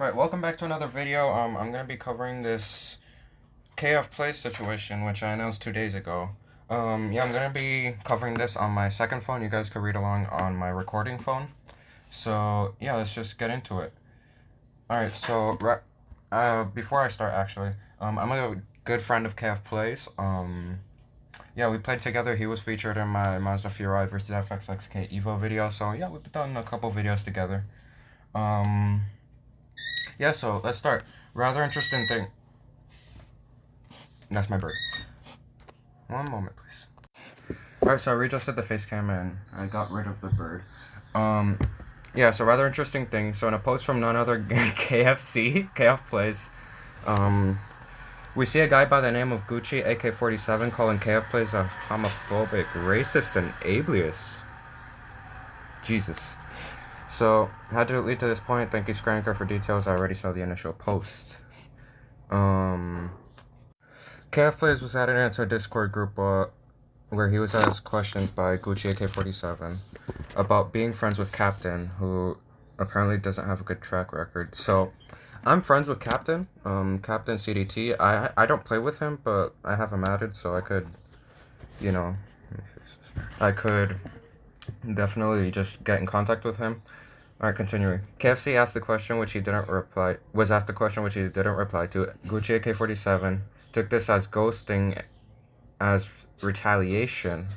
Alright, welcome back to another video. I'm gonna be covering this KFplays situation, which I announced 2 days ago. Yeah, I'm gonna be covering this on my second phone. You guys can read along on my recording phone. So, yeah, let's just get into it. Alright, so, before I start, actually, I'm a good friend of KFplays. Yeah, we played together. He was featured in my Mazda Furai vs. FXXK Evo video, so yeah, we've done a couple videos together. Yeah, so let's start. Rather interesting thing. That's my bird. One moment, please. Alright, so I readjusted the face cam and I got rid of the bird. Yeah, so rather interesting thing. So in a post from none other KFplays, we see a guy by the name of Gucci AK-47 calling KFplays a homophobic, racist, and ableist. Jesus. So, how did it lead to this point? Thank you, Scranker, for details. I already saw the initial post. KFplays was added into a Discord group where he was asked questions by Gucci AK-47 about being friends with Captain, who apparently doesn't have a good track record. So, I'm friends with Captain, Captain CDT. I don't play with him, but I have him added, so I could, you know, I could definitely just get in contact with him. Alright, continuing. KFC asked the question which he didn't reply. Was asked the question which he didn't reply to. Gucci AK-47 took this as ghosting, as retaliation.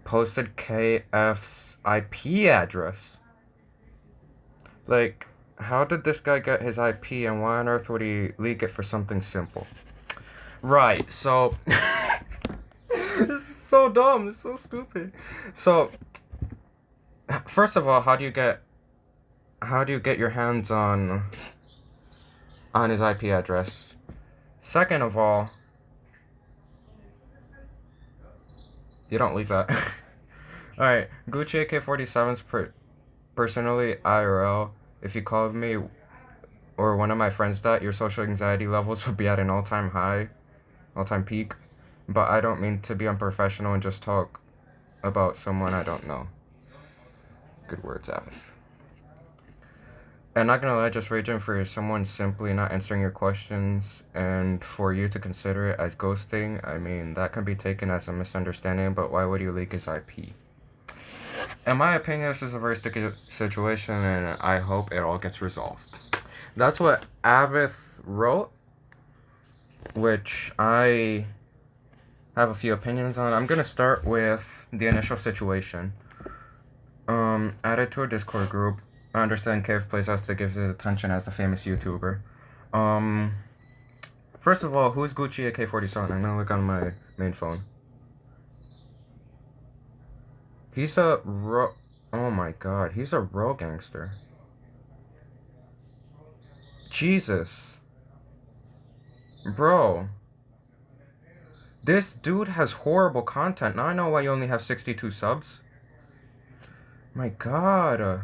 Posted KF's IP address. Like, how did this guy get his IP, and why on earth would he leak it for something simple? Right. So, this is so dumb. It's so stupid. So, first of all, how do you get your hands on his IP address? Second of all, you don't leak that. Alright, Gucci AK-47's personally IRL. If you called me or one of my friends that, your social anxiety levels would be at an all-time peak. But I don't mean to be unprofessional and just talk about someone I don't know. Good words, Avith. And not gonna lie, just raging for someone simply not answering your questions and for you to consider it as ghosting. I mean, that can be taken as a misunderstanding, but why would you leak his IP? In my opinion, this is a very sticky situation, and I hope it all gets resolved. That's what Avith wrote, which I have a few opinions on. I'm gonna start with the initial situation. Added to a Discord group. I understand KFplays has to give his attention as a famous YouTuber. First of all, who's Gucci AK-47? I'm gonna look on my main phone. He's a oh my god, he's a real gangster. Jesus. Bro. This dude has horrible content. Now I know why you only have 62 subs. My god.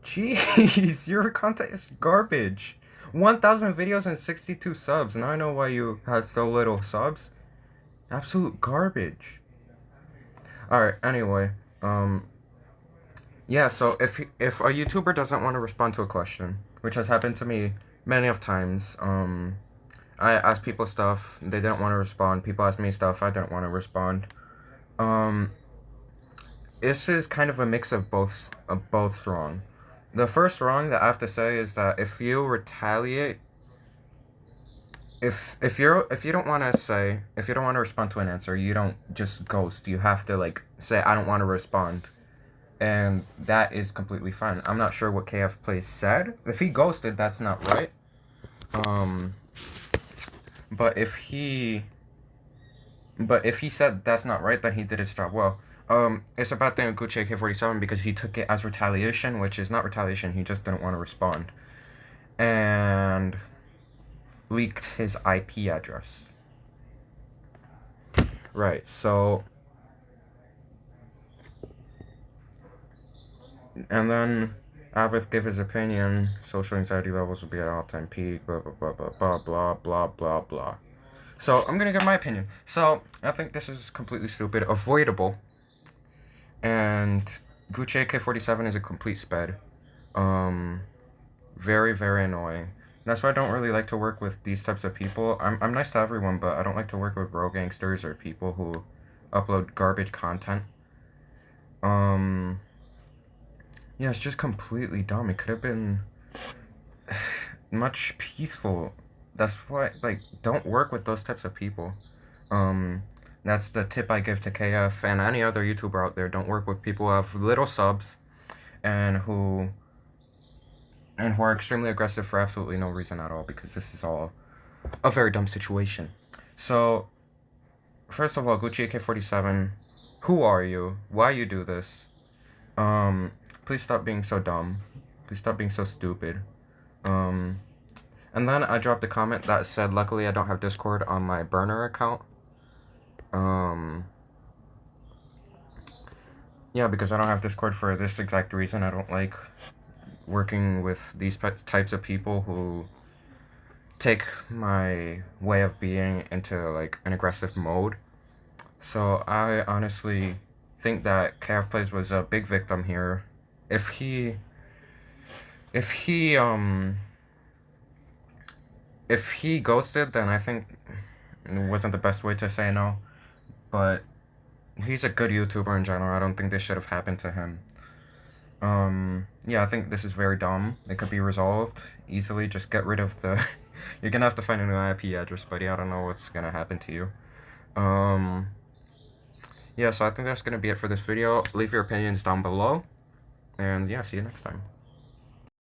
Jeez, your content is garbage. 1,000 videos and 62 subs. Now I know why you have so little subs. Absolute garbage. Alright, anyway. Yeah, so if a YouTuber doesn't want to respond to a question, which has happened to me many of times, I asked people stuff, they didn't want to respond. People asked me stuff, I didn't want to respond. This is kind of a mix of both wrong. The first wrong that I have to say is that if you retaliate, if you don't want to respond to an answer, you don't just ghost. You have to like say I don't want to respond, and that is completely fine. I'm not sure what KFplays said. If he ghosted, that's not right. But if he said that's not right, then he did his job well. It's a bad thing with Gucci AK-47 because he took it as retaliation, which is not retaliation. He just didn't want to respond, and leaked his IP address. Right. So, and then Avith gave his opinion. Social anxiety levels will be at an all-time peak. Blah blah blah blah blah blah blah blah blah. So I'm gonna give my opinion. So I think this is completely stupid, avoidable. And Gucci AK-47 is a complete sped. Very, very annoying. That's why I don't really like to work with these types of people. I'm nice to everyone, but I don't like to work with bro gangsters or people who upload garbage content. Yeah, it's just completely dumb. It could have been much peaceful. That's why, like, don't work with those types of people. That's the tip I give to KF and any other YouTuber out there. Don't work with people who have little subs and who are extremely aggressive for absolutely no reason at all, because this is all a very dumb situation. So, first of all, Gucci AK-47, who are you? Why you do this? Please stop being so dumb. Please stop being so stupid. And then I dropped a comment that said, luckily I don't have Discord on my burner account. Yeah, because I don't have Discord for this exact reason. I don't like working with these types of people who take my way of being into, like, an aggressive mode. So I honestly think that KFplays was a big victim here. If he ghosted, then I think it wasn't the best way to say no. But he's a good YouTuber in general. I don't think this should have happened to him. Yeah, I think this is very dumb. It could be resolved easily. Just get rid of the... You're gonna have to find a new IP address, buddy. I don't know what's gonna happen to you. Yeah, so I think that's gonna be it for this video. Leave your opinions down below. And yeah, see you next time.